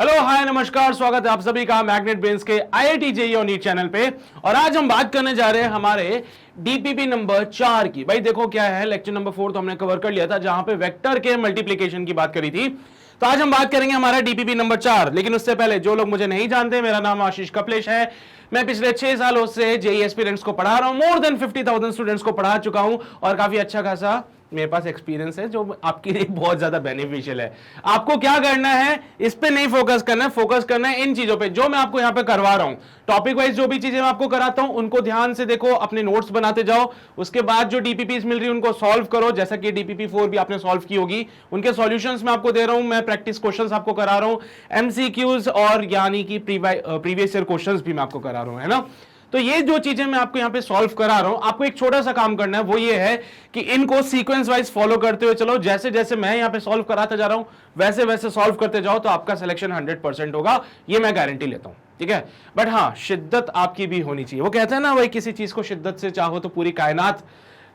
Hello hi नमस्कार, स्वागत है आप सभी का मैग्नेट ब्रेन्स के IIT JEE और नीट चैनल पे। और आज हम बात करने जा रहे हैं हमारे डीपीपी नंबर 4 की। भाई देखो क्या है, लेक्चर नंबर 4 तो हमने कवर कर लिया था जहां पे वेक्टर के मल्टीप्लिकेशन की बात करी थी। तो आज हम बात करेंगे हमारा डीपीपी नंबर 4। लेकिन उससे पहले जो लोग मुझे नहीं जानते, मेरा नाम आशीष कपलेश है। मैं पिछले 6 सालों से जेईई एस्पिरेंट्स को पढ़ा रहा हूं, मोर देन 50,000 स्टूडेंट्स को पढ़ा चुका हूं और काफी अच्छा खासा मेरे पास एक्सपीरियंस है जो आपके लिए बहुत ज्यादा बेनिफिशियल है। आपको क्या करना है, इस पे नहीं फोकस करना है, फोकस करना है इन चीजों पे जो मैं आपको यहां पे करवा रहा हूं। टॉपिक वाइज जो भी चीजें मैं आपको कराता हूं उनको ध्यान से देखो, अपने नोट्स बनाते जाओ। उसके बाद जो डीपीपीस मिल रही है उनको सॉल्व करो, जैसा कि डीपीपी 4 भी आपने सॉल्व की होगी। उनके सॉल्यूशंस मैं आपको दे रहा हूं, मैं प्रैक्टिस क्वेश्चंस आपको करा रहा हूं, एमसीक्यूज और यानी कि प्रीवियस ईयर क्वेश्चंस भी मैं आपको करा रहा हूं, है ना। तो ये जो चीजें मैं आपको यहां पे सॉल्व करा रहा हूं, आपको एक छोटा सा काम करना है, वो ये है कि इनको सीक्वेंस वाइज फॉलो करते हुए चलो। जैसे जैसे मैं यहां पे सॉल्व कराता जा रहा हूं वैसे वैसे सॉल्व करते जाओ तो आपका सिलेक्शन 100% होगा, ये मैं गारंटी लेता हूं, ठीक है। बट हाँ, शिद्दत आपकी भी होनी चाहिए। वो कहते हैं ना भाई, किसी चीज को शिद्दत से चाहो तो पूरी कायनात,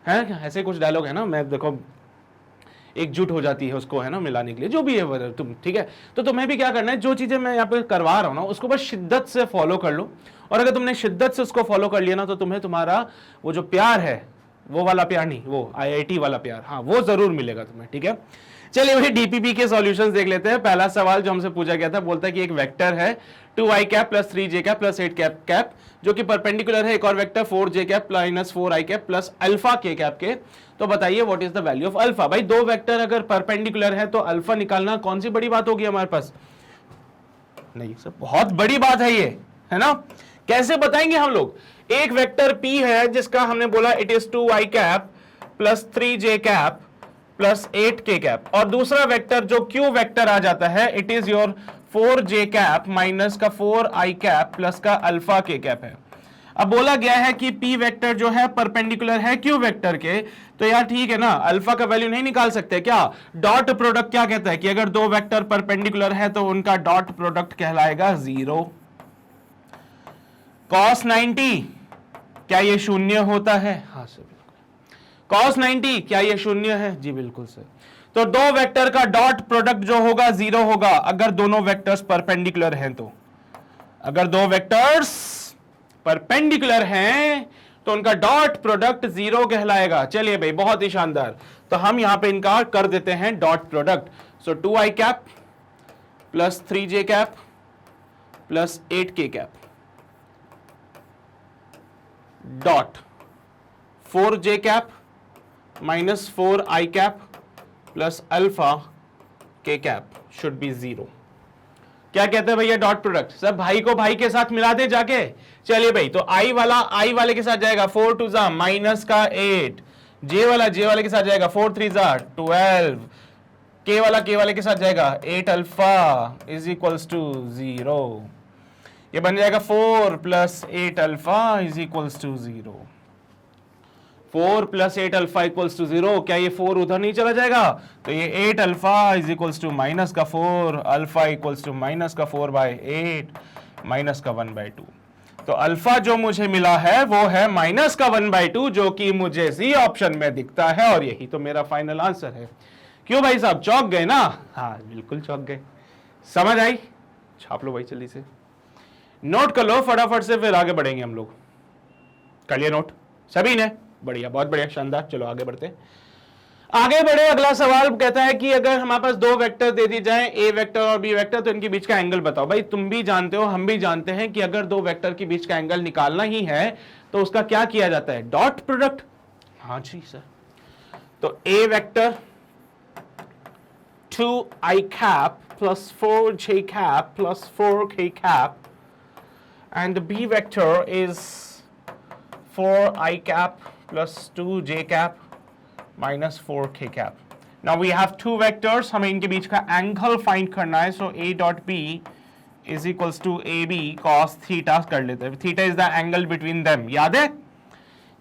है ऐसे कुछ डायलॉग है ना। मैं देखो एकजुट हो जाती है उसको, है ना, मिलाने के लिए, जो भी है तुम, ठीक है। तो तुम्हें भी क्या करना है, जो चीजें मैं यहाँ पे करवा रहा हूं ना उसको बस शिद्दत से फॉलो कर लो। और अगर तुमने शिद्दत से उसको फॉलो कर लिया ना तो तुम्हें तुम्हारा वो जो प्यार है, वो वाला प्यार नहीं, वो IIT वाला प्यार, हाँ वो जरूर मिलेगा तुम्हें, ठीक है। चलिए भाई डीपीपी के सॉल्यूशंस देख लेते हैं। पहला सवाल जो हमसे पूछा गया था, बोलता है कि एक वेक्टर है 2i cap plus 3j cap plus 8 cap cap जो कि परपेंडिकुलर है एक और vector 4j cap minus 4i cap plus alpha के कैप के। तो बताइए what is the value of alpha. भाई दो वेक्टर अगर परपेंडिकुलर है तो अल्फा निकालना कौन सी बड़ी बात होगी हमारे पास? नहीं सर, बहुत बड़ी बात है ये, है ना। कैसे बताएंगे हम लोग? एक वेक्टर p है जिसका हमने बोला it is 2i cap plus 3j cap plus 8k cap, और दूसरा वेक्टर जो q वेक्टर आ जाता है it is your 4j cap minus का 4i कैप प्लस का अल्फा k कैप है। अब बोला गया है कि p वेक्टर जो है परपेंडिकुलर है q वेक्टर के, तो यार ठीक है ना, अल्फा का वैल्यू नहीं निकाल सकते क्या? डॉट प्रोडक्ट क्या कहता है कि अगर दो वेक्टर परपेंडिकुलर है तो उनका डॉट प्रोडक्ट कहलाएगा 0। cos 90 क्या ये शून्य होता है? हाँ सर बिल्कुल। cos 90 क्या ये शून्य है? जी बिल्कुल सर। तो दो वेक्टर का डॉट प्रोडक्ट जो होगा 0 होगा अगर दोनों वेक्टर्स परपेंडिकुलर हैं। तो अगर दो वेक्टर्स परपेंडिकुलर हैं तो उनका डॉट प्रोडक्ट 0 कहलाएगा। चलिए भाई बहुत ही शानदार, तो हम यहां पे इनका कर देते हैं dot product. So 2i cap plus 3j cap plus 8k cap dot 4j cap minus 4i cap plus alpha k cap should be 0। क्या कहते हैं भैया डॉट प्रोडक्ट? सब भाई को भाई के साथ मिला दे जाके। चलिए भाई, तो i वाले के साथ जाएगा 4 2 जा माइनस का 8, j वाले के साथ जाएगा 4 3 जा 12, k वाले के साथ जाएगा 8 अल्फा इज इक्वल्स टू 0। ये बन जाएगा 4 plus 8 alpha is equals to 0। 4 plus 8 alpha equals to 0। क्या ये 4 उधर नहीं चला जाएगा? तो ये 8 alpha is equals to minus का 4, अल्फा इक्वल्स टू माइनस का 4/8 माइनस का 1/2। तो अल्फा जो मुझे मिला है वो है माइनस का 1/2 जो कि मुझे सी ऑप्शन में दिखता है, और यही तो मेरा फाइनल आंसर है। क्यों भाई साहब, चौंक गए ना? हाँ बिल्कुल चौंक गए। समझ आई? छाप लो भाई जल्दी से, नोट कर लो फटाफट से, फिर आगे बढ़ेंगे हम लोग। कर लिया नोट सभी ने? बढ़िया, बहुत बढ़िया, शानदार। चलो आगे बढ़ते आगे बढ़े। अगला सवाल कहता है कि अगर हमारे पास दो वेक्टर दे दी जाए, ए वेक्टर और बी वेक्टर, तो इनके बीच का एंगल बताओ। भाई तुम भी जानते हो, हम भी जानते हैं कि अगर दो वेक्टर के बीच का एंगल निकालना ही है तो उसका क्या किया जाता है? Dot product. हाँ जी सर। तो a vector 2i cap plus 4j cap plus 4k cap and the b vector is 4i cap plus 2j cap minus 4k cap. Now we have two vectors, हमें इनके बीच का angle find करना है। so a dot b is equals to ab cos theta कर लेते हैं। theta is the angle between them, याद है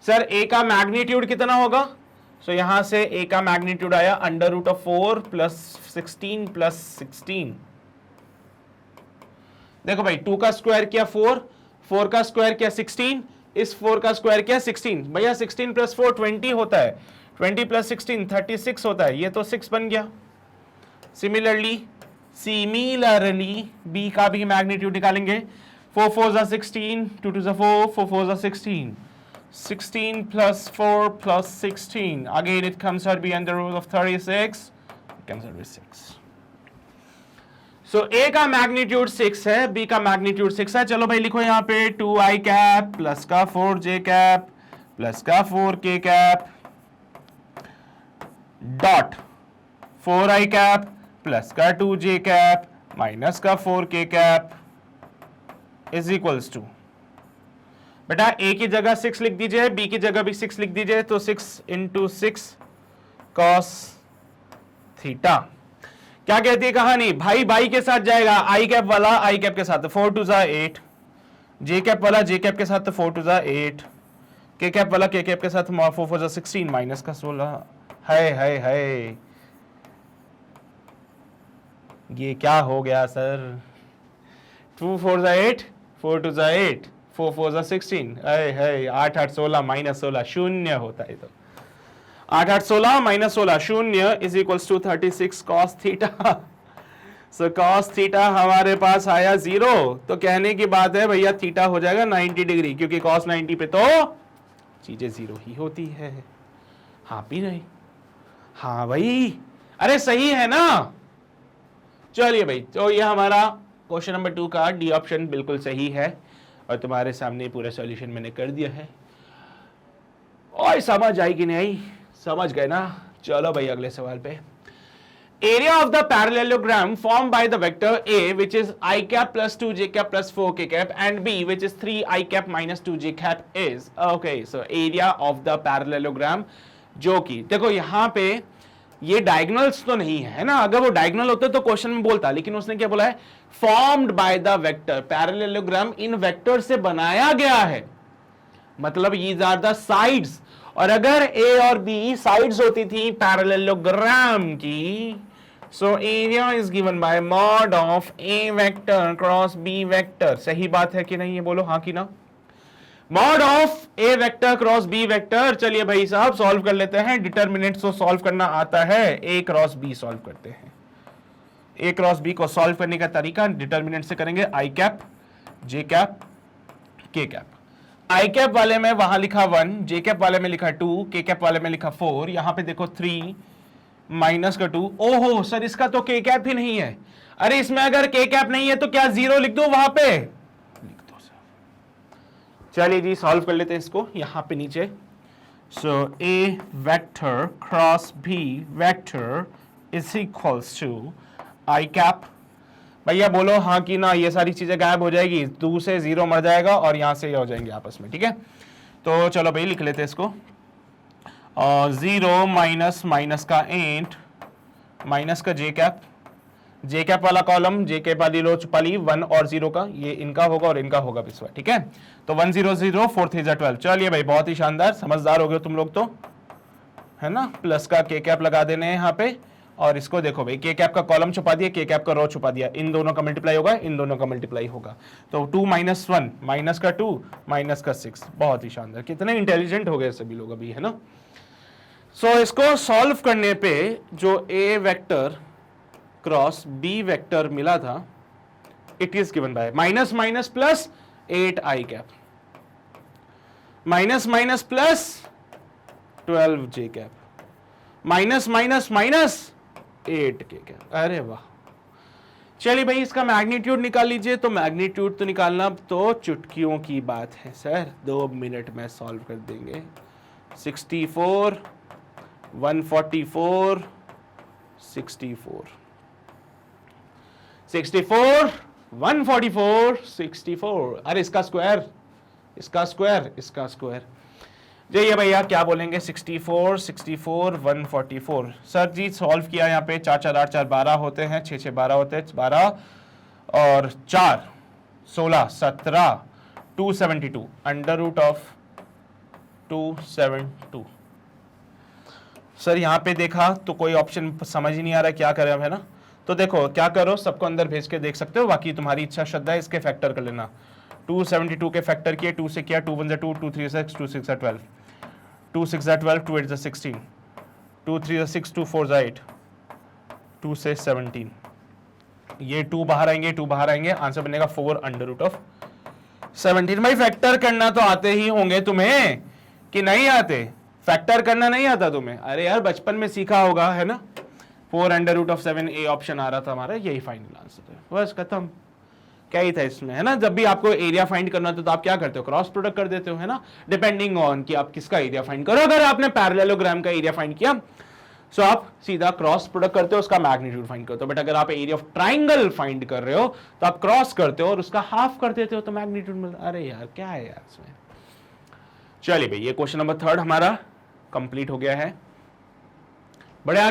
सर? a का मैग्नीट्यूड कितना होगा? so यहां से a का मैग्नीट्यूड आया under root of 4 plus 16 plus 16। देखो भाई 2 का स्क्वायर किया 4, 4 का स्क्वायर किया 16, इस 4 का स्क्वायर किया 16। भैया 16 प्लस 4 20 होता है, 20 प्लस 16 36 होता है, ये तो 6 बन गया। सिमिलरली सिमिलरली बी का भी मैग्नीट्यूड निकालेंगे। 4 4 जा 16, 2 2 जा 4, 4 4 जा 16, 16 plus 4 plus 16, again it comes out to be under root of 36, it comes out to be 6. So A का मैग्नीट्यूड 6 है, B का मैग्नीट्यूड 6 है। चलो भाई लिखो यहाँ पे 2i कैप प्लस का 4j कैप प्लस का 4k cap dot 4i cap plus का 2j कैप माइनस का 4k cap is equals to, बेटा A की जगह 6 लिख दीजिए, B की जगह भी 6 लिख दीजिए, तो 6 इंटू 6 कॉस थीटा। क्या कहती है कहानी, भाई भाई के साथ जाएगा, आई कैप वाला आई कैप के साथ, 4 2 जा 8, जे कैप वाला जे कैप के साथ 4 2 जा 8, के कैप वाला के कैप के साथ 4 4 जा 16 माइनस का 16। है ये क्या हो गया सर, 2 4 जा 8, 4 2 जा 8, 4 4 जा 16, है 8 8 16 माइनस 16 शून्य होता है। तो 8 8 16 माइनस 16 शून्य is equals to 36 cos theta. So cos theta हमारे पास आया 0, तो कहने की बात है भैया थीटा हो जाएगा 90 डिग्री, क्योंकि कॉस 90 पे तो चीजें 0 ही होती है। हाँ भी नहीं, हाँ भाई, अरे सही है ना। चलिए भाई, तो ये हमारा क्वेश्चन नंबर 2 का डी ऑप्शन बिल्कुल सही है, और तुम्हारे सामने पूरा सॉल्यूशन मैंने कर दिया है। और समझ आई कि नहीं आई, समझ गए ना। चलो भाई अगले सवाल पे, area of the parallelogram form by the vector A which is i cap plus 2j cap plus 4k cap and B which is 3i cap minus 2j cap is, okay, so area of the parallelogram, जो कि देखो यहां पे ये diagonals तो नहीं है ना, अगर वो डायगोनल होते तो क्वेश्चन में बोलता, लेकिन उसने क्या बोला है, formed by the vector, parallelogram in vector से बनाया गया है, मतलब ये आर द साइड्स। और अगर A और B साइड्स होती थी पैरेललोग्राम की, so area is given bye mod of A vector cross B vector. सही बात है कि नहीं, ये बोलो हाँ कि ना। Mod of A vector cross B vector. चलिए भाई साहब सॉल्व कर लेते हैं, डिटर्मिनेंट्स को सॉल्व करना आता है, A क्रॉस B सॉल्व करते हैं। A क्रॉस B को सॉल्व करने का तरीका डिटर्मिनेंट से करेंगे, i cap, j cap, k cap. I cap वाले में वहां लिखा 1, जे कैप वाले में लिखा 2, के कैप वाले में लिखा 4, यहां पे देखो 3 माइनस का 2। ओहो सर इसका तो के कैप ही नहीं है। अरे इसमें अगर के कैप नहीं है तो क्या 0 लिख दो वहां पे, लिख दो सर। चलिए जी सॉल्व कर लेते हैं इसको यहां पे नीचे। So A vector cross B vector is equals to I cap. भैया बोलो हाँ कि ना, ये सारी चीजें गायब हो जाएगी, 2 से 0 मर जाएगा और यहां से ये हो जाएंगे आपस में, ठीक है। तो चलो भाई लिख लेते हैं इसको, 0 माइनस माइनस का 8 माइनस का जे कैप, जे कैप वाला कॉलम, जे कैप वाली रो छुपाली 1 और 0 का, ये इनका होगा और इनका होगा पिछवा, ठीक है। तो 1 0 0 4 3 12। चलिए भाई बहुत ही शानदार, समझदार हो गए तुम लोग तो, है ना। प्लस का के कैप लगा देने यहाँ पे, और इसको देखो भाई के कैप का कॉलम छुपा दिया, के कैप का रो छुपा दिया, इन दोनों का मल्टीप्लाई होगा, इन दोनों का मल्टीप्लाई होगा। तो 2 माइनस 1 माइनस का 2 माइनस का 6। बहुत ही शानदार, कितने इंटेलिजेंट हो गए सभी लोग अभी, है ना। सो इसको सॉल्व करने पे जो A vector cross B vector मिला था, it is given bye minus minus plus 8i cap, minus minus plus 12j cap, minus minus minus 8k cap. अरे वाह। चलिए भाई इसका मैग्नीट्यूड निकाल लीजिए। तो मैग्नीट्यूड तो निकालना तो चुटकियों की बात है सर, 2 मिनट में सॉल्व कर देंगे। 64 144 64 64 144 64। अरे इसका स्क्वायर, इसका स्क्वायर, इसका स्क्वायर। जाइए भैया क्या बोलेंगे, 64 64 144। सर जी सॉल्व किया, यहाँ पे 4 4 8 4 12 होते हैं, 6 6 12 होते हैं, 12 और 4 16 17 272 अंडर रूट ऑफ 272। सर यहाँ पे देखा तो कोई ऑप्शन समझ ही नहीं आ रहा क्या करें अब, है ना। तो देखो क्या करो, सबको अंदर भेज के देख सकते हो, बाकी तुम्हारी इच्छा श्रद्धा है, इसके फैक्टर कर लेना। 272 के फैक्टर किए, 2 से किया, 2 1 2 2 3 6 2 6 12 2 6 12 2 8 16 2 3 6 2 4 8 2 से 17 ये 2 बाहर आएंगे, 2 बाहर आएंगे, आंसर बनेगा 4 अंडर रूट ऑफ 17। भाई फैक्टर करना तो आते ही होंगे तुम्हें कि नहीं आते? फैक्टर करना नहीं आता तुम्हें? अरे यार बचपन में सीखा होगा, है ना? 4 under root of 7 a option आ रहा था हमारा, यही फाइनल आंसर है, बस खत्म। क्या ही था इसमें, है ना? जब भी आपको एरिया फाइंड करना होता है तो आप क्या करते हो? क्रॉस प्रोडक्ट कर देते हो, है ना? डिपेंडिंग ऑन कि आप किसका एरिया फाइंड करो। अगर आपने पैरेललोग्राम का एरिया फाइंड किया सो आप सीधा क्रॉस प्रोडक्ट करते हो, उसका मैग्नीट्यूड फाइंड करते हो। बट अगर आप एरिया ऑफ ट्राइंगल फाइंड कर रहे हो तो आप क्रॉस करते हो और उसका हाफ कर देते हो तो मैग्नीट्यूड मिलता। अरे यार क्या है यार इसमें। चलिए भाई, ये क्वेश्चन नंबर 3 हमारा कंप्लीट हो गया है। बढ़े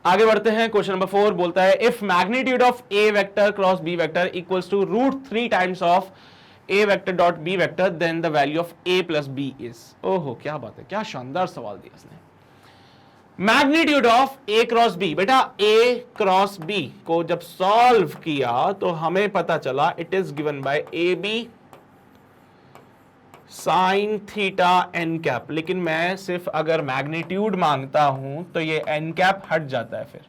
आगे बढ़ते हैं। क्वेश्चन नंबर 4 बोलता है if magnitude of A vector cross B vector equals to √3 times of A vector dot B vector then the value of A plus B is. ओहो क्या बात है, क्या शानदार सवाल दिया इसने। Magnitude of A cross B, बेटा ए क्रॉस बी को जब सॉल्व किया तो हमें पता चला it is given by A B sine theta N cap. लेकिन मैं सिर्फ अगर मैग्नीट्यूड मांगता हूं तो ये एन कैप हट जाता है। फिर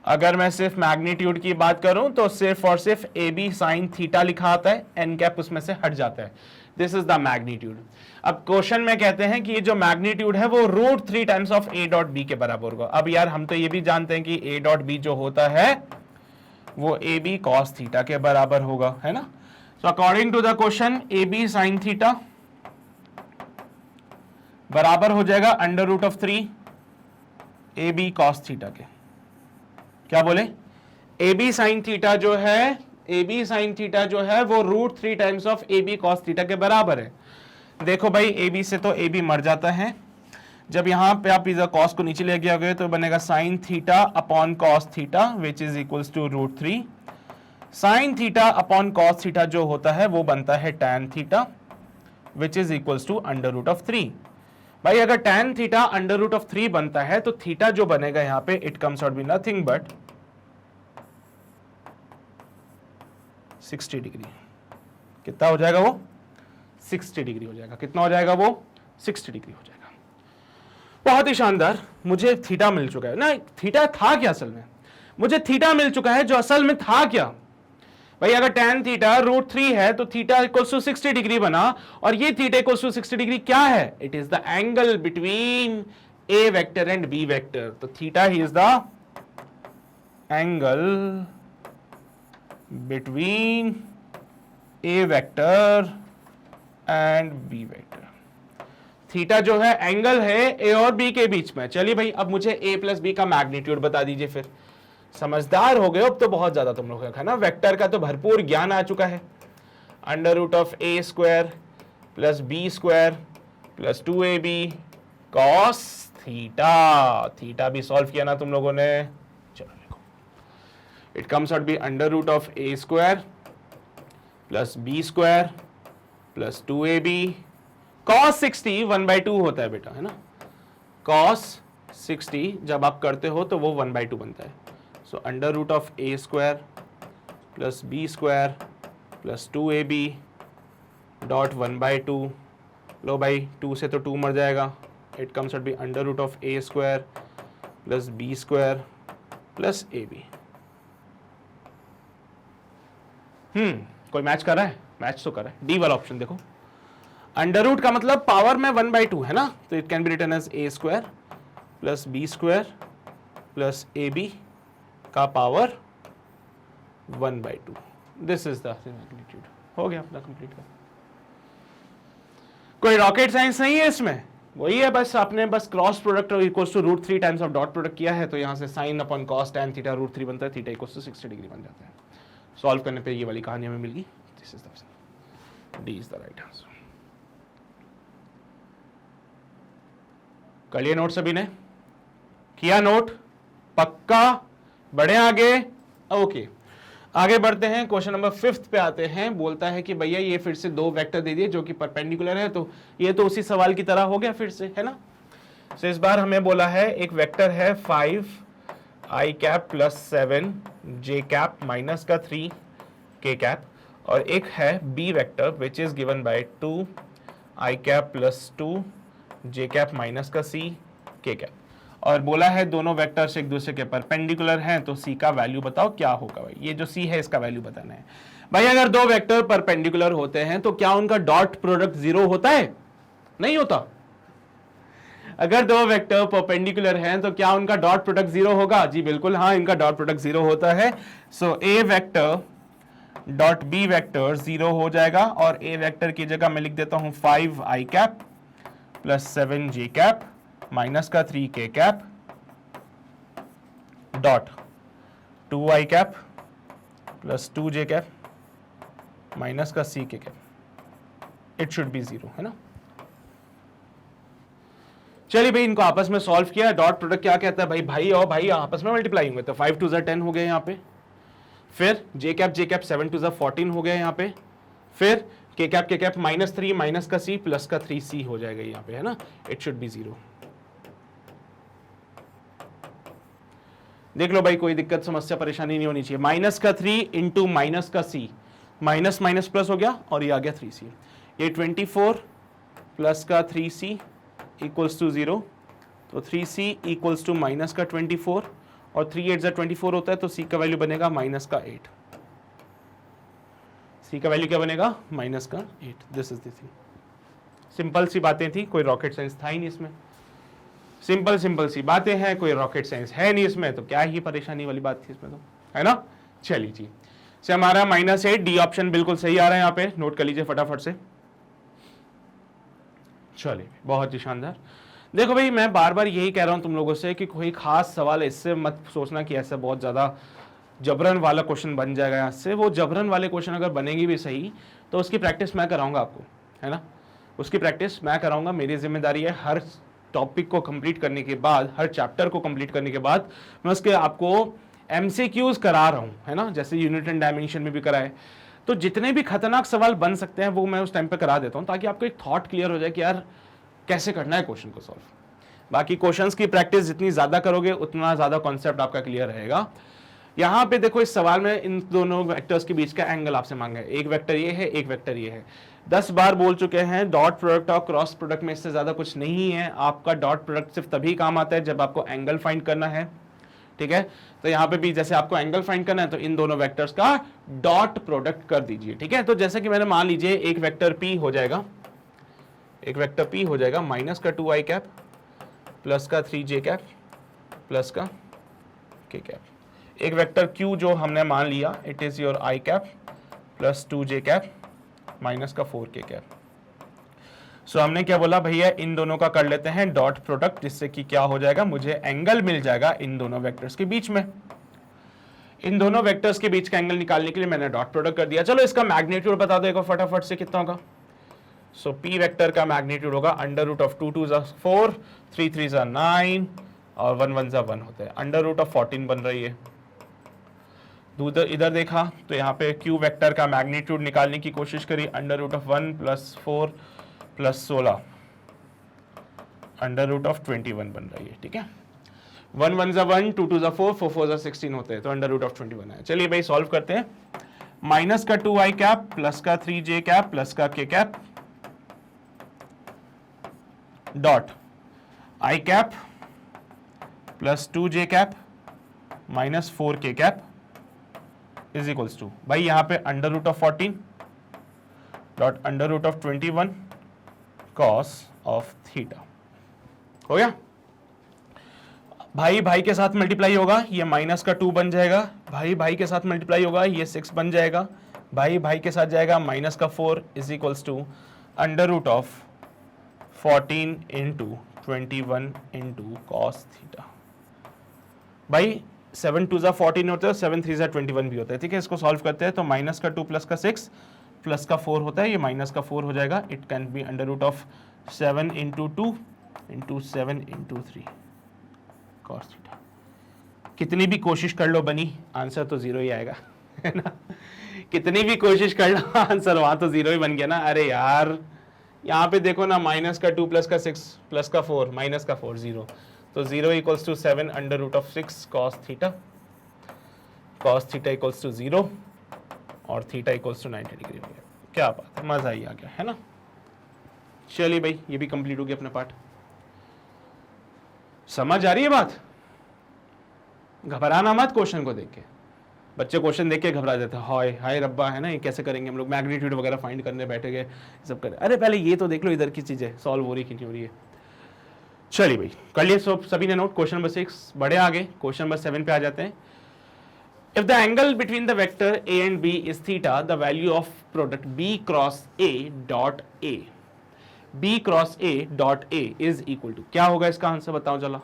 अगर मैं सिर्फ मैग्नीट्यूड की बात करूं तो सिर्फ और सिर्फ ए बी साइन थीटा लिखा आता है, एन कैप उसमें से हट जाता है। This is the magnitude. अब क्वेश्चन में कहते हैं कि ये जो मैग्नीट्यूड है वो √3 times of A dot B के बराबर होगा। अब यार हम तो ये भी जानते हैं कि ए डॉट बी जो होता है वो ए बी कॉस थीटा के बराबर होगा, है ना? So according to the question A B sine theta बराबर हो जाएगा √3 ए बी कॉस थीटा के। क्या बोले? ए बी साइन थीटा जो है, ए बी साइन थीटा जो है वो √3 times of A B cos theta के बराबर है। देखो भाई ए बी से तो ए बी मर जाता है। जब यहां पे आप इधर कॉस को नीचे ले गया गए तो बनेगा sine theta upon cos theta which is equals to √3। Sine theta upon cos theta जो होता है वो बनता है tan theta which is equals to √3। भाई अगर tan थीटा √3 बनता है तो थीटा जो बनेगा यहां पे it comes out be nothing but 60 degree. कितना हो जाएगा वो? 60 डिग्री हो जाएगा। कितना हो जाएगा वो? 60 डिग्री हो जाएगा। बहुत ही शानदार। मुझे थीटा मिल चुका है ना। थीटा था क्या असल में? मुझे थीटा मिल चुका है जो असल में था क्या भाई। अगर tan थीटा √3 है तो थीटा इक्वल्स टू 60 डिग्री बना और ये थीटा इक्वल्स टू 60 डिग्री क्या है? It is the angle between a vector and b vector. तो थीटा ही is the angle between a vector and b vector. Theta जो है एंगल है ए और बी के बीच में। चलिए भाई अब मुझे ए प्लस बी का मैग्नीट्यूड बता दीजिए। फिर समझदार हो गए अब तो बहुत ज्यादा तुम लोग, है ना? वेक्टर का तो भरपूर ज्ञान आ चुका है। √a² plus b² plus 2ab cos theta. Theta भी सॉल्व किया ना तुम लोगों ने? चलो देखो, it comes out be √a² plus b² plus 2ab cos 60 1/2 होता है बेटा, है ना? कॉस 60 जब आप करते हो तो वो 1/2 बनता है। So √a² plus b² plus 2ab dot 1/2। लो भाई 2 से तो 2 मर जाएगा। It comes out be √a² plus b² plus ab। कोई मैच कर रहा है? मैच तो कर रहा है। डी वाला ऑप्शन देखो। अंडर रूट का मतलब पावर में 1/2 है ना, तो it can be written as a² plus b² plus ab का power 1/2। This is the magnitude. हो गया अपना कंप्लीट का। कोई रॉकेट साइंस नहीं है इसमें, वही है बस आपने बस cross product equals to √3 times of dot product किया है तो यहां से sine upon cos tan theta √3 बनता है। थीटा इक्वल्स टू 60 डिग्री बन जाता है। सॉल्व करने पे ये वाली कहानी हमें मिल गई। This is the D is the right answer. कर लिया नोट? सभी ने किया नोट? पक्का? बढ़े आगे? ओके आगे बढ़ते हैं। क्वेश्चन नंबर 5 पे आते हैं। बोलता है कि भैया ये फिर से 2 वेक्टर दे दिए जो कि परपेंडिकुलर है, तो ये तो उसी सवाल की तरह हो गया फिर से, है ना? तो इस बार हमें बोला है एक वेक्टर है 5 i cap plus 7 j cap minus का 3 k कैप, और एक है b vector which is given bye 2 i cap plus 2 j cap minus का c k कैप। और बोला है दोनों वेक्टर्स एक दूसरे के परपेंडिकुलर हैं, तो सी का वैल्यू बताओ क्या होगा भाई। ये जो सी है इसका वैल्यू बताना है भाई। अगर दो वेक्टर परपेंडिकुलर होते हैं तो क्या उनका डॉट प्रोडक्ट जीरो होता है? नहीं होता। अगर दो वेक्टर परपेंडिकुलर हैं तो क्या उनका डॉट प्रोडक्ट जीरो होगा? जी बिल्कुल हाँ, इनका डॉट प्रोडक्ट जीरो होता है। So a vector dot B vector zero हो जाएगा, और ए वेक्टर की जगह मैं लिख देता हूं 5 आई कैप प्लस 7 जे कैप माइनस का 3 के कैप डॉट 2 आई कैप प्लस 2 जे कैप माइनस का सी के cap. It should be zero, है ना। चलिए भाई, इनको आपस में सॉल्व किया। डॉट प्रोडक्ट क्या कहता है भाई, भाई और भाई आपस में मल्टीप्लाई होंगे, तो 5 2 10 हो गए यहाँ पे। फिर जे कैप 7 2 14 हो गया यहाँ पे। फिर के कैप माइनस 3 माइनस का सी प्लस का 3 सी हो जाएगा यहाँ पे, है ना। It should be zero. देख लो भाई, कोई दिक्कत समस्या परेशानी नहीं होनी चाहिए। माइनस का 3 इंटू माइनस का सी, माइनस माइनस प्लस हो गया और ये आ गया 3 सी। ये 24 प्लस का 3 सी इक्वल्स टू 0, तो 3 सी इक्वल्स टू माइनस का 24, और 3 8 24 होता है, तो सी का वैल्यू बनेगा माइनस का 8। सी का वैल्यू क्या बनेगा? माइनस का 8। This is the thing. Simple सी बातें थी, कोई रॉकेट साइंस था ही नहीं इसमें। सिंपल सी बातें हैं, कोई रॉकेट साइंस है नहीं इसमें, तो क्या ही परेशानी वाली बात थी इसमें, तो है ना। चलिए जी, से हमारा -8 डी ऑप्शन बिल्कुल सही आ रहा है यहाँ पे, नोट कर लीजिए फटाफट से। चलिए, बहुत ही शानदार। देखो भाई, मैं बार बार यही कह रहा हूं तुम लोगों से कि कोई खास सवाल इससे मत सोचना कि ऐसा बहुत ज्यादा जबरन वाला क्वेश्चन बन जाएगा यहाँ से। वो जबरन वाले क्वेश्चन अगर बनेगी भी सही, तो उसकी प्रैक्टिस मैं कराऊंगा आपको, है ना। उसकी प्रैक्टिस मैं कराऊंगा, मेरी जिम्मेदारी है। हर टॉपिक को कंप्लीट करने के बाद, हर चैप्टर को कंप्लीट करने के बाद मैं उसके आपको MCQs करा रहा हूँ, है ना, जैसे यूनिट एंड डायमेंशन में भी कराए। तो जितने भी खतरनाक सवाल बन सकते हैं वो मैं उस टाइम पे करा देता हूँ, ताकि आपको एक थॉट क्लियर हो जाए कि यार कैसे करना है क्वेश्चन को सॉल्व। बाकी क्वेश्चंस की प्रैक्टिस जितनी ज्यादा करोगे उतना ज्यादा कॉन्सेप्ट आपका क्लियर रहेगा। यहाँ पे देखो, इस सवाल में इन दोनों वेक्टर्स के बीच का एंगल आपसे मांगा है। एक वेक्टर ये है, एक वेक्टर ये है। 10 बार बोल चुके हैं, डॉट प्रोडक्ट और क्रॉस प्रोडक्ट में इससे ज्यादा कुछ नहीं है। आपका डॉट प्रोडक्ट सिर्फ तभी काम आता है जब आपको एंगल फाइंड करना है, ठीक है। तो यहाँ पे भी जैसे आपको एंगल फाइंड करना है, तो इन दोनों वेक्टर्स का डॉट प्रोडक्ट कर दीजिए, ठीक है। तो जैसे कि मैंने मान लीजिए एक वेक्टर P हो जाएगा, एक वेक्टर P हो जाएगा माइनस का 2 आई कैप प्लस का 3 जे कैप प्लस का के कैप। एक वेक्टर Q जो हमने मान लिया, it is your I cap plus 2 J cap minus का 4 के कैप। सो हमने क्या बोला भैया, इन दोनों का कर लेते हैं डॉट प्रोडक्ट, जिससे कि क्या हो जाएगा, मुझे एंगल मिल जाएगा इन दोनों वेक्टर्स के बीच में। इन दोनों वेक्टर्स के बीच का एंगल निकालने के लिए मैंने डॉट प्रोडक्ट कर दिया। चलो इसका मैग्नीट्यूड बता दो एक बार फटाफट से, कितना होगा। सो P वेक्टर का मैग्नीट्यूड होगा √of 2 2 4, 3 3 9 और 1 1 1 होता है, √14 बन रही है। इधर देखा तो यहाँ पे Q वेक्टर का मैग्नीट्यूड निकालने की कोशिश करी, √1 + 4 + 16 √21 बन रही है, ठीक है। 1 1 1, 2 2 4, 4 4 16 होते हैं, तो √21 है। चलिए भाई सॉल्व करते हैं। माइनस का 2 आई कैप प्लस का 3 जे कैप प्लस का के cap dot I cap plus 2 J cap minus 4 के कैप इज इक्वल्स टू, भाई यहाँ पे √14 डॉट √21 कॉस ऑफ थीटा हो गया। भाई भाई के साथ मल्टीप्लाई होगा, ये माइनस का 2 बन जाएगा। भाई भाई के साथ मल्टीप्लाई होगा, ये 6 बन जाएगा। भाई भाई के साथ जाएगा माइनस का 4 is equals to √14 into 21 into cos theta. भाई 7 2 14 होते हैं, 7 3 21 भी होता है, ठीक है। इसको सॉल्व करते हैं तो माइनस का 2 प्लस का 6 प्लस का 4 होता है, ये माइनस का 4 हो जाएगा। It can B √7 into 2 into 7 into 3 cos theta. कितनी भी कोशिश कर लो बनी, आंसर तो 0 ही आएगा, है ना। कितनी भी कोशिश कर लो, आंसर वहां तो 0 ही बन गया ना। अरे यार यहाँ पे देखो ना, माइनस का 2 प्लस का 6 प्लस का 4 माइनस का 4 0, तो 0 equals to 7 √6 cos theta. Cos theta equals to 0 और थीटा इक्वल्स टू 90 डिग्री हो गया। क्या बात है, मजा ही आ गया, है ना। चलिए भाई, ये भी कंप्लीट हो गया अपना पार्ट। समझ आ रही है बात? घबराना मत क्वेश्चन को देख के। बच्चे क्वेश्चन देख के घबरा जाते हैं, हाय हाय रब्बा, है ना, ये कैसे करेंगे हम लोग, मैग्नीट्यूड वगैरह फाइंड करने बैठे गए, सब कर, अरे पहले ये तो देख लो इधर की चीजें सॉल्व हो रही कि नहीं हो रही है। चलिए भाई कर लिए सभी ने नोट। क्वेश्चन नंबर 6 बढ़े आगे, क्वेश्चन नंबर 7 पे आ जाते हैं। If the angle between the vector a and b is theta, the value of product b cross a dot a, b cross a dot a is equal to, क्या होगा इसका answer बताओ जरा।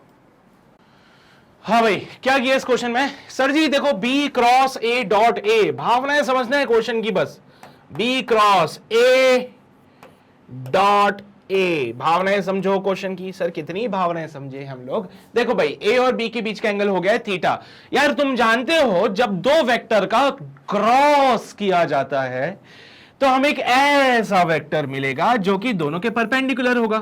हाँ भाई क्या किया इस क्वेश्चन में? सर जी देखो b cross a dot a, भावनाएं समझना है क्वेश्चन की बस। b cross a dot A, भावनाएं समझो क्वेश्चन की। सर कितनी भावनाएं समझे हम लोग? देखो भाई ए और बी के बीच का एंगल हो गया है थीटा। यार तुम जानते हो जब दो वेक्टर का क्रॉस किया जाता है तो हमें एक ऐसा वेक्टर मिलेगा जो कि दोनों के परपेंडिकुलर होगा।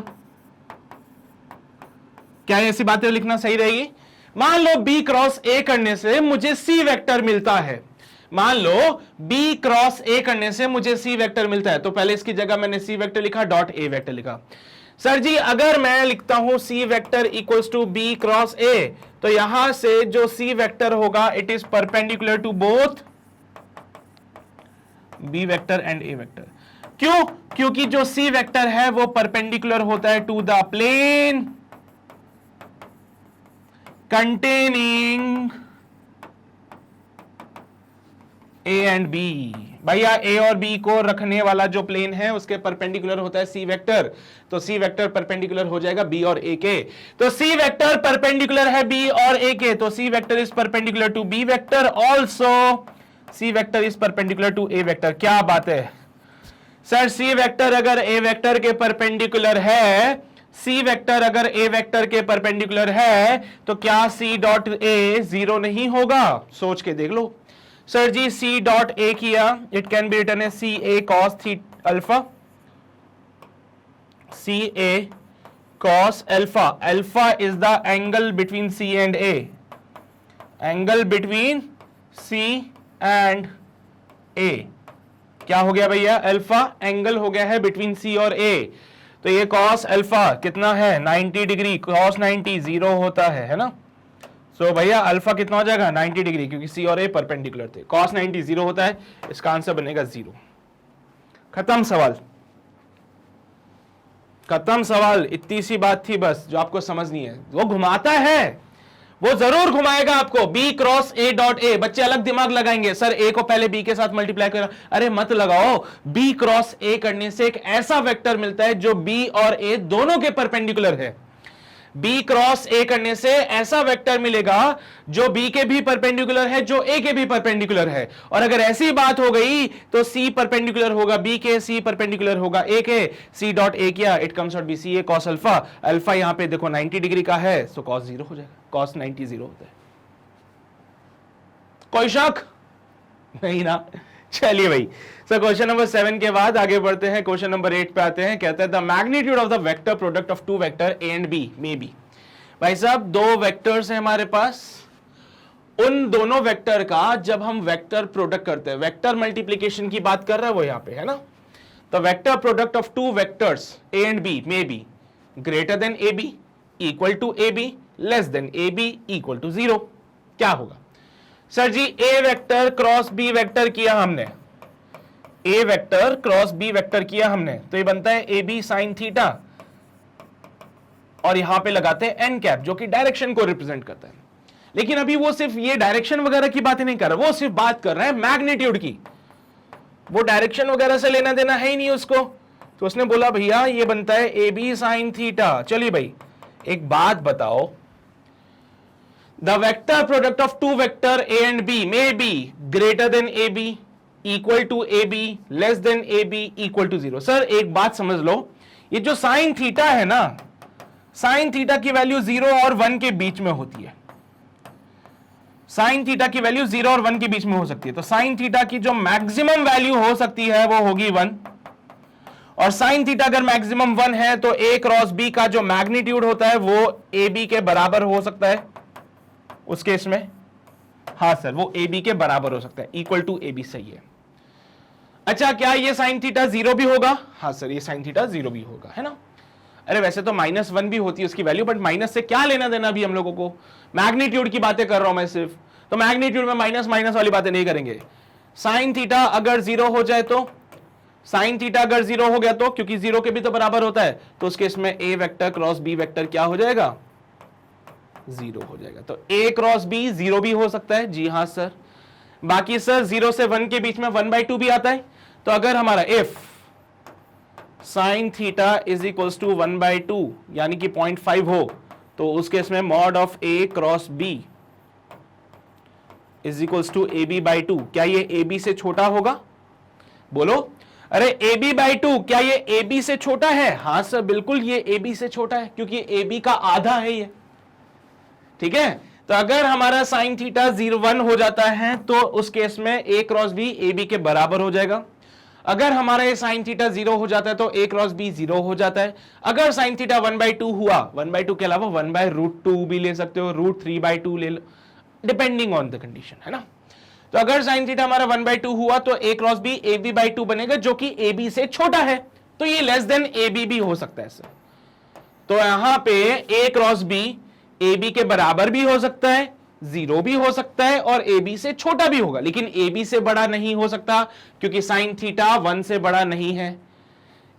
क्या ऐसी बातें लिखना सही रहेगी? मान लो b क्रॉस a करने से मुझे c वेक्टर मिलता है, मान लो b क्रॉस a करने से मुझे c वेक्टर मिलता है, तो पहले इसकी जगह मैंने c वेक्टर लिखा, डॉट a वेक्टर लिखा। सर जी अगर मैं लिखता हूं c vector equals to b cross a, तो यहां से जो c वेक्टर होगा it is perpendicular to both b vector and a vector. क्यों? क्योंकि जो c वेक्टर है वो परपेंडिकुलर होता है to the plane containing a and b। भैया a और b को रखने वाला जो प्लेन है उसके परपेंडिकुलर होता है c वेक्टर, तो c वेक्टर परपेंडिकुलर हो जाएगा b और a के। तो c वेक्टर परपेंडिकुलर है b और a के, तो c vector is perpendicular to b vector, also c vector is perpendicular to a vector. क्या बात है सर? c वेक्टर अगर a वेक्टर के परपेंडिकुलर है, c वेक्टर अगर a वेक्टर के परपेंडिकुलर है, तो क्या c डॉट a जीरो नहीं होगा? सोच के देख लो। Sir ji c dot a किया, it can be written as c a cos alpha, c a cos alpha. Alpha is the angle between c and a, angle between c and a। क्या हो गया भैया? Alpha angle हो गया है between c और a, तो ये cos अल्फा कितना है? 90 डिग्री। cos 90 जीरो होता है ना? सो भैया अल्फा कितना हो जाएगा? 90 डिग्री, क्योंकि c और a परपेंडिकुलर थे। cos 90 जीरो होता है, इसका आंसर बनेगा जीरो। खत्म सवाल, खत्म सवाल। इतनी सी बात थी बस जो आपको समझनी है। वो घुमाता है, वो जरूर घुमाएगा आपको। b cross a dot a, बच्चे अलग दिमाग लगाएंगे, सर a को पहले b के साथ मल्टीप्लाई करो। अरे मत लगाओ, b क्रॉस a करने से एक ऐसा वेक्टर मिलता है जो b और a दोनों के परपेंडिकुलर है। b क्रॉस a करने से ऐसा वेक्टर मिलेगा जो b के भी परपेंडिकुलर है, जो a के भी परपेंडिकुलर है। और अगर ऐसी बात हो गई तो c परपेंडिकुलर होगा b के, c परपेंडिकुलर होगा a के। c डॉट a किया, it comes out be C A cos alpha. Alpha यहां पे देखो 90 डिग्री का है, सो कॉस जीरो हो जाएगा। कॉस 90 जीरो होता है। कोई शक नहीं ना? चलिए भाई, सर क्वेश्चन नंबर 7 के बाद आगे बढ़ते हैं, क्वेश्चन नंबर 8 पे आते हैं। कहता है the magnitude of the vector product of two vector A and B may be. भाई साहब दो वेक्टर्स हैं हमारे पास, उन दोनों वेक्टर का जब हम वेक्टर प्रोडक्ट करते हैं, वेक्टर मल्टीप्लीकेशन की बात कर रहा है वो यहां पे, है ना? The vector product of two vectors A and B may be greater than A B, equal to A B, less than A B, equal to zero. क्या होगा? Sir ji A vector cross B vector किया हमने, A vector cross B vector किया हमने, तो ये बनता है ए बी साइन थीटा, और यहां पे लगाते हैं एन कैप जो कि डायरेक्शन को रिप्रेजेंट करता है। लेकिन अभी वो सिर्फ ये डायरेक्शन वगैरह की बातें नहीं कर रहा, वो सिर्फ बात कर रहा है मैग्नीट्यूड की। वो डायरेक्शन वगैरह से लेना देना है ही नहीं उसको, तो उसने बोला भैया ये बनता है ए बी साइन थीटा। चलिए भाई एक बात बताओ, the vector product of two vector a and b may be greater than ab, equal to ab, less than ab, equal to 0। Sir एक बात समझ लो, ये जो साइन थीटा है ना, साइन थीटा की वैल्यू 0 और 1 के बीच में होती है। साइन थीटा की वैल्यू 0 और 1 के बीच में हो सकती है, तो साइन थीटा की जो मैक्सिमम वैल्यू हो सकती है वो होगी 1, और साइन थीटा अगर मैक्सिमम 1 है तो a क्रॉस b का जो मैग्नीट्यूड होता है वो ab के बराबर हो सकता है उस केस में। हाँ सर वो ए बी के बराबर हो सकता है, इक्वल टू ए बी सही है। अच्छा क्या ये साइन थीटा जीरो भी होगा? हाँ सर ये साइन थीटा जीरो भी होगा, है ना? अरे वैसे तो -1 भी होती है उसकी वैल्यू, बट माइनस से क्या लेना देना अभी हम लोगों को, मैग्नीट्यूड की बातें कर रहा हूं मैं सिर्फ, तो मैग्नीट्यूड में माइनस माइनस वाली बातें नहीं करेंगे। साइन थीटा अगर 0 हो जाए तो, साइन थीटा अगर 0 हो गया तो, क्योंकि 0 के भी तो बराबर होता है, तो उस केस में ए वेक्टर क्रॉस बी वेक्टर क्या हो जाएगा, 0 हो जाएगा। तो ए क्रॉस बी 0 भी हो सकता है, जी हाँ सर। बाकी सर 0 से 1 के बीच में 1/2 भी आता है, तो अगर हमारा if sine theta is equals to 1/2 यानी कि 0.5 हो, तो उस केस में mod of A cross B is equals to AB/2, क्या ये AB से छोटा होगा, बोलो। अरे AB/2 क्या ये AB से छोटा है, हाँ सर बिल्कुल ये AB से छोटा है, क्योंकि AB का आधा है ये, ठीक है। तो अगर हमारा साइन थीटा 1 हो जाता है तो उस केस में ए क्रॉस बी AB के बराबर हो जाएगा। अगर हमारा ये साइन थीटा 0 हो जाता है तो ए क्रॉस बी 0 हो जाता है। अगर साइन थीटा 1/2 हुआ, 1/2 के अलावा 1/√2 भी ले सकते हो, √3/2 ले लो, डिपेंडिंग ऑन द कंडीशन, है ना। तो अगर साइन थीटा हमारा 1/2 हुआ तो ए क्रॉस बी AB/2 बनेगा, जो कि AB से छोटा है, तो ये लेस देन AB भी हो सकता है सर। तो यहां पे ए क्रॉस बी AB के बराबर भी हो सकता है, 0 भी हो सकता है, और AB से छोटा भी होगा, लेकिन AB से बड़ा नहीं हो सकता, क्योंकि साइन थीटा 1 से बड़ा नहीं है।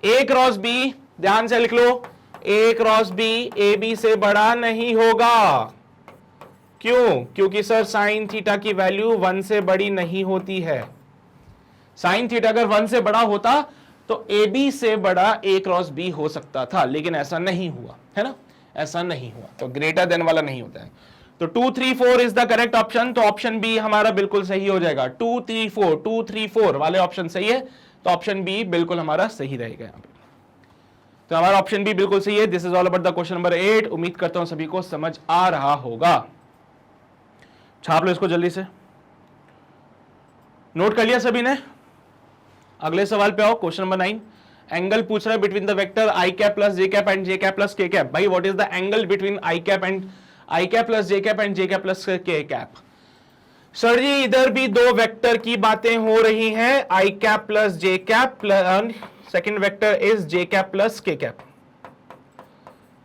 ए क्रॉस बी ध्यान से लिख लो, ए क्रॉस बी AB से बड़ा नहीं होगा। क्यों? क्योंकि सर साइन थीटा की वैल्यू 1 से बड़ी नहीं होती है। साइन थीटा अगर 1 से बड़ा होता तो AB से बड़ा ए क्रॉस बी हो सकता था, लेकिन ऐसा नहीं हुआ, है ना, ऐसा नहीं हुआ, तो ग्रेटर देन वाला नहीं होता है। तो 2, 3, 4 इज द करेक्ट ऑप्शन, तो ऑप्शन बी हमारा बिल्कुल सही हो जाएगा। 2, 3, 4 वाले ऑप्शन सही है, तो ऑप्शन बी बिल्कुल हमारा सही रहेगा यहां पे। तो हमारा ऑप्शन बी बिल्कुल सही है। This is all about the question number 8। उम्मीद करता हूं सभी को समझ आ रहा होगा। छाप लो इसको जल्दी से, नोट कर लिया सभी ने। अगले सवाल पे आओ, क्वेश्चन नंबर 9। एंगल पूछ रहा है between the vector i cap plus j cap and j cap plus k cap. भाई what is the angle between i cap plus j cap and j cap plus k cap. Sir जी इधर भी दो vector की बातें हो रही हैं, i cap plus j cap, second vector is j cap plus k cap.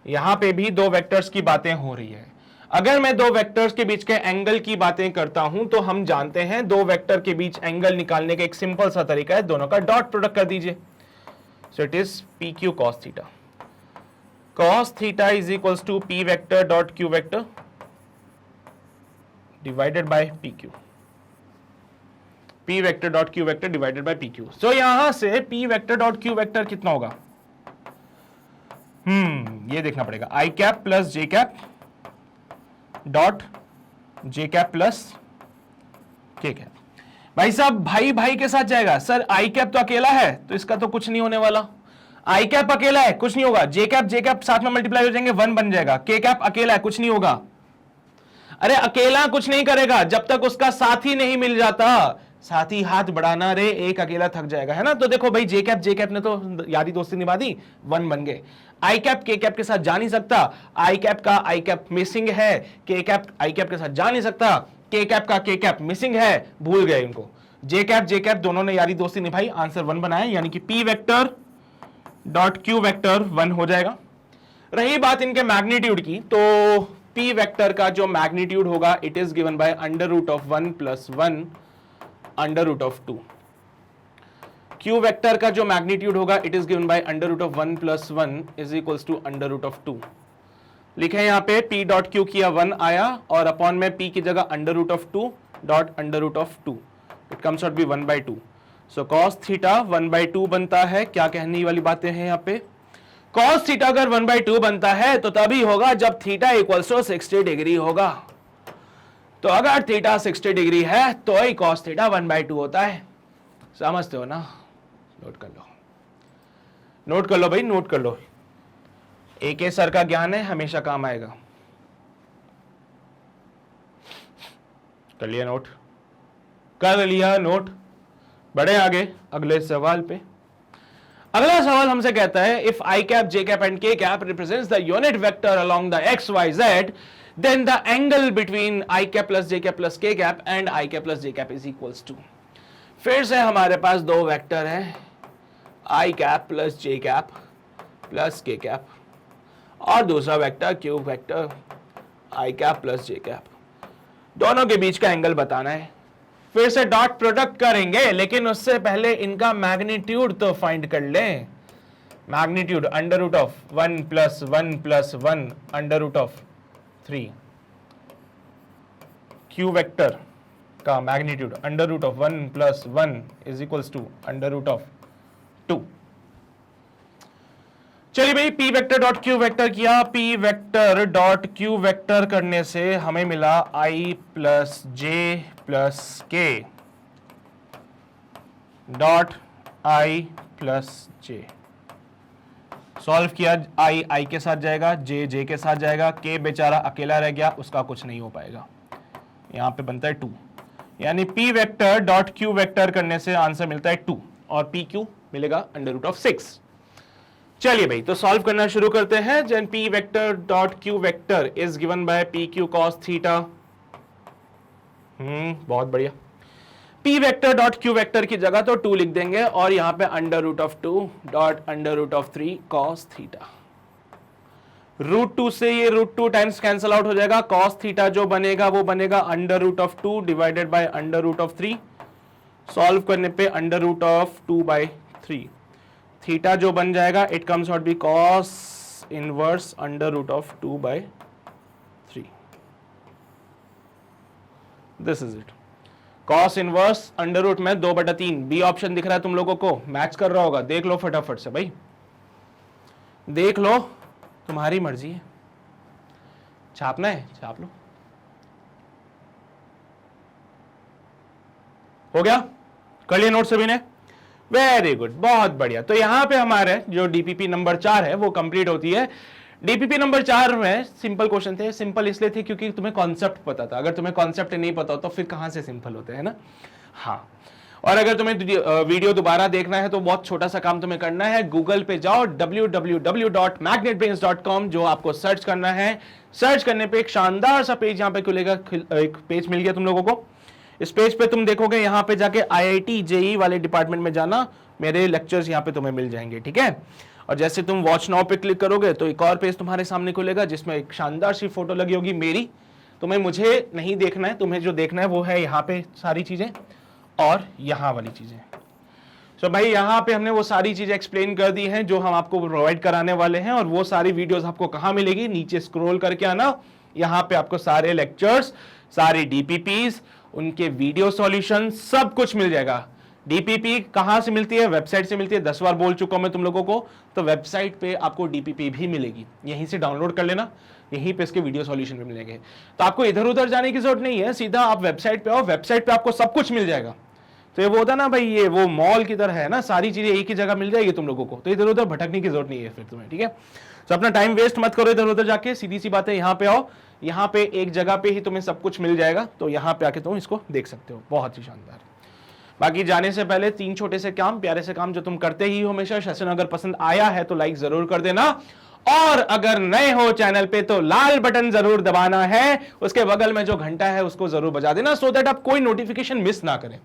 यहां पे भी दो वेक्टर्स की बातें हो रही है। अगर मैं दो वेक्टर्स के बीच के एंगल की बातें करता हूं तो हम जानते हैं दो वेक्टर के बीच एंगल निकालने का एक सिंपल सा तरीका है, दोनों का डॉट प्रोडक्ट कर दीजिए। So it is PQ cos theta. Cos theta is equals to P vector dot Q vector divided by PQ. P vector dot Q vector divided by PQ. So यहां से P vector dot Q vector कितना होगा? ये देखना पड़ेगा। I cap plus J cap dot J cap plus K cap. भाई साहब भाई भाई के साथ जाएगा। सर आई कैप तो अकेला है तो इसका तो कुछ नहीं होने वाला। आई कैप अकेला है कुछ नहीं होगा, जे कैप साथ में मल्टीप्लाई हो जाएंगे 1 बन जाएगा। के कैप अकेला है कुछ नहीं होगा। अरे अकेला कुछ नहीं करेगा जब तक उसका साथी नहीं मिल जाता। साथी हाथ बढ़ाना रे, एक अकेला थक जाएगा, है ना। तो देखो भाई जे कैप ने तो यारी दोस्ती निभा दी, 1 बन गए। आई कैप के कैप के साथ जा नहीं सकता, आई कैप का आई कैप मिसिंग है, के कैप आई कैप के साथ जा नहीं सकता, के कैप का के कैप मिसिंग है, भूल गए इनको। जे कैप दोनों ने यारी दोस्ती निभाई, आंसर 1 बनाया, यानी कि P vector dot Q vector 1 हो जाएगा। रही बात इनके मैग्नीट्यूड की, तो पी वेक्टर का जो मैग्नीट्यूड होगा it is given by √1 + 1 √2। Q vector का जो मैग्नीट्यूड होगा it is given by √1 + 1 is equals to √2। लिखे यहां पे p डॉट क्यू किया 1 आया और अपॉन में p की जगह √2 dot √2, it comes out be 1/2। So cos theta 1/2 बनता है। क्या कहने वाली बातें हैं यहाँ पे, cos थीटा अगर 1/2 बनता है तो तभी होगा जब थीटा इक्वल्स टू 60 डिग्री होगा। तो अगर थीटा 60 डिग्री है तो ही cos थीटा 1/2 होता है। समझते हो ना, नोट कर लो, नोट कर लो भाई, नोट कर लो। एक सर का ज्ञान है, हमेशा काम आएगा। कर लिया नोट, कर लिया नोट। बढ़े आगे अगले सवाल पे। अगला सवाल हमसे कहता है if i cap j cap and k cap represents the unit vector along the x y z then the angle between i cap plus j cap plus k cap and i cap plus j cap is equals to. फिर से हमारे पास दो vector हैं, i cap plus j cap plus k cap. और दूसरा vector q vector i cap plus j cap, दोनों के बीच का एंगल बताना है। फिर से डॉट प्रोडक्ट करेंगे, लेकिन उससे पहले इनका मैग्नीट्यूड तो फाइंड कर लें। Magnitude under root of 1 + 1 + 1 under root of 3, Q vector का magnitude under root of 1 + 1 = under root of 2। चलिए भाई, P vector dot Q vector किया। P vector dot Q vector करने से हमें मिला I plus J plus K dot I plus J. Solve किया, I के साथ जाएगा, जे के साथ जाएगा, के बेचारा अकेला रह गया, उसका कुछ नहीं हो पाएगा। यहां पे बनता है 2, यानी P vector dot Q vector करने से आंसर मिलता है 2 और पी क्यू मिलेगा अंडर रूट ऑफ 6। चलिए भाई, तो सॉल्व करना शुरू करते हैं। Then P vector dot Q vector is given by P Q cos theta. बहुत बढ़िया। P vector dot Q vector की जगह तो 2 लिख देंगे और यहां पे under root of 2 dot under root of 3 cos theta. Root 2 से ये रूट 2 टाइम्स कैंसल आउट हो जाएगा। कॉस थीटा जो बनेगा वो बनेगा under root of 2 divided by under root of 3। Solve करने पे अंडर रूट ऑफ 2/3। थीटा जो बन जाएगा it comes out be cos inverse under root of 2/3। This is it. Cos inverse under root में 2/3। बी ऑप्शन दिख रहा है तुम लोगों को, मैच कर रहा होगा, देख लो फटाफट से भाई, देख लो, तुम्हारी मर्जी है। छापना है छाप लो। हो गया, कर लिया नोट सभी ने? वेरी गुड, बहुत बढ़िया। तो यहां पे हमारे जो डीपीपी नंबर 4 है वो कंप्लीट होती है। डीपीपी नंबर 4 में सिंपल क्वेश्चन थे। सिंपल इसलिए थे क्योंकि तुम्हें कॉन्सेप्ट पता था। अगर तुम्हें कॉन्सेप्ट नहीं पता हो तो फिर कहां से सिंपल होते हैं ना। हाँ, और अगर तुम्हें वीडियो दोबारा देखना है तो बहुत छोटा सा काम तुम्हें करना है, गूगल पे जाओ www.magnetbrains.com, जो आपको सर्च करना है। सर्च करने पे एक शानदार सा पेज यहाँ पे खुलेगा, एक पेज मिल गया तुम लोगों को। इस पेज पे तुम देखोगे, यहाँ पे जाके IIT JEE वाले डिपार्टमेंट में जाना, मेरे लेक्चर्स यहाँ पे तुम्हें मिल जाएंगे, ठीक है। और जैसे तुम वॉच नाउ पे क्लिक करोगे तो एक और पेज तुम्हारे सामने खुलेगा जिसमें एक शानदार सी फोटो लगी होगी मेरी। तुम्हें मुझे नहीं देखना है, तुम्हें जो देखना है वो है यहाँ पे सारी चीजें और यहाँ वाली चीजें। तो भाई यहाँ पे हमने वो सारी चीजें एक्सप्लेन कर दी हैं जो हम आपको प्रोवाइड कराने वाले हैं। और वो सारी वीडियोस आपको कहाँ मिलेगी, नीचे स्क्रॉल करके आना, यहाँ पे आपको सारे लेक्चर्स, सारे डीपीपीज, उनके वीडियो सॉल्यूशन सब कुछ मिल जाएगा। डीपीपी कहां से मिलती है? वेबसाइट से मिलती है। 10 बार बोल चुका हूं मैं तुम लोगों को, तो वेबसाइट पे आपको डीपीपी भी मिलेगी, यहीं से डाउनलोड कर लेना, यहीं पे इसके वीडियो सॉल्यूशन भी मिलेंगे। तो आपको इधर उधर जाने की जरूरत नहीं है, सीधा आप वेबसाइट पे आओ, वेबसाइट पे आपको सब कुछ मिल जाएगा। तो ये वो होता ना भाई, ये वो मॉल की तरह है ना, सारी चीजें एक ही जगह मिल जाएगी तुम लोगों को, तो इधर उधर भटकने की जरूरत नहीं है फिर तुम्हें, ठीक है। तो अपना टाइम वेस्ट मत करो इधर उधर जाके, सीधी सी बात है, यहाँ पे आओ, यहाँ पे एक जगह पे ही तुम्हें सब कुछ मिल जाएगा। तो यहाँ पे आके तुम इसको देख सकते हो, बहुत ही शानदार। बाकी जाने से पहले 3 छोटे से काम, प्यारे से काम जो तुम करते ही हो हमेशा। सेशन अगर पसंद आया है तो लाइक जरूर कर देना, और अगर नए हो चैनल पे तो लाल बटन जरूर दबाना है, उसके बगल में जो घंटा है उसको जरूर बजा देना, सो दैट आप कोई नोटिफिकेशन मिस ना करें।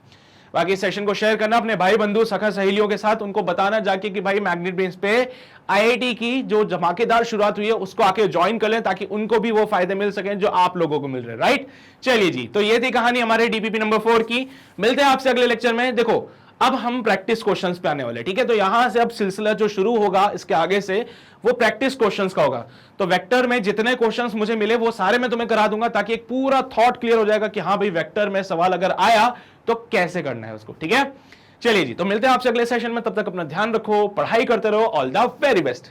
बाकी सेशन को शेयर करना अपने भाई बंधु सखा सहेलियों के साथ, उनको बताना जाके कि भाई मैग्नेट ब्रेन्स पे IIT की जो धमाकेदार शुरुआत हुई है उसको आके ज्वाइन कर लें, ताकि उनको भी वो फायदे मिल सके जो आप लोगों को मिल रहे हैं, राइट। चलिए जी, तो ये थी कहानी हमारे डीपीपी नंबर 4 की। मिलते हैं आपसे अगले लेक्चर में। देखो अब हम प्रैक्टिस क्वेश्चंस पे आने वाले, ठीक है। तो यहां से अब सिलसिला जो शुरू होगा इसके आगे से वो प्रैक्टिस क्वेश्चंस का होगा। तो वेक्टर में जितने क्वेश्चंस मुझे मिले वो सारे मैं तुम्हें करा दूंगा, ताकि एक पूरा थॉट क्लियर हो जाएगा कि हाँ भाई वेक्टर में सवाल अगर आया तो कैसे करना है उसको, ठीक है। चलिए जी, तो मिलते हैं आपसे अगले सेशन में, तब तक अपना ध्यान रखो, पढ़ाई करते रहो, ऑल द वेरी बेस्ट।